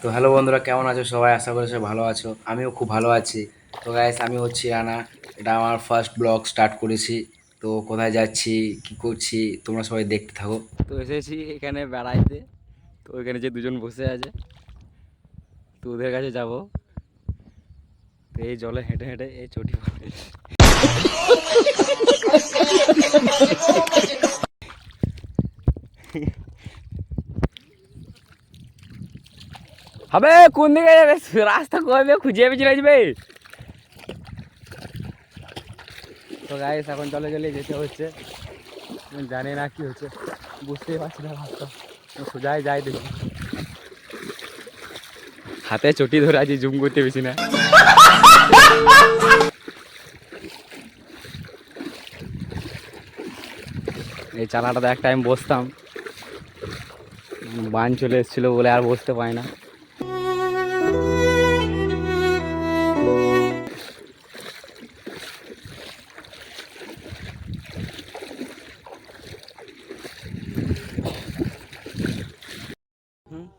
তো হ্যালো বন্ধুরা, কেমন আছো সবাই? আশা করি সবাই ভালো আছো। আমিও খুব ভালো আছি। তো গাইস, আমি হচ্ছি রানা। এটা আমার ফার্স্ট ব্লগ স্টার্ট করেছি। তো কোথায় যাচ্ছি, কি করছি, তোমরা সবাই দেখতে থাকো। তো এসেছি এখানে বেড়াইতে। তো ওইখানে যে দুজন বসে আছে, তো ওদের কাছে যাবো। তো এই জলে হেঁটে হেঁটে এই চটি হবে কোন দিকে যাবে, রাস্তা কবে খুঁজে পেয়ে যাবে। তো গাইস, এখন চলে চলে যেতে হচ্ছে। আমি জানি না কি হচ্ছে, বুঝতেই পারছি না রাস্তা। সোজাই যাই দেখি, হাতে চটি ধরে আছি, জুম করতে বেশি না। এই চালাটাতে একটা আমি বসতাম, বান চলে এসেছিলো বলে আর বসতে পারি না।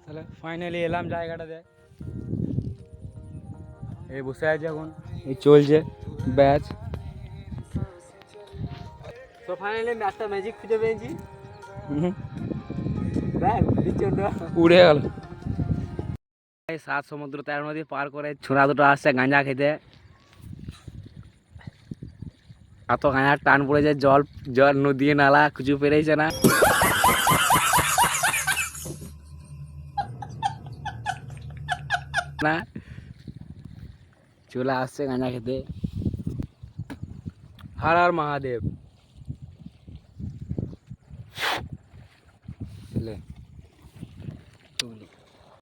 তাহলে ফাইনালি এলাম জায়গাটাতে। এই বসে আছে এখন, এই চলছে ব্যাচ। তো ফাইনালি আমি একটা ম্যাজিক খুঁজে পেয়েছি। উড়ে গেল। সাত সমুদ্র 13 নদী পার করে ছোড়া দুটো আসছে গাঁজা খেতে। এত গাঁজার টান পড়েছে, জল জল নদী নালা কিছু পেরেছে না। না চলে আসছে গাঁজা খেতে। হর হর মহাদেব।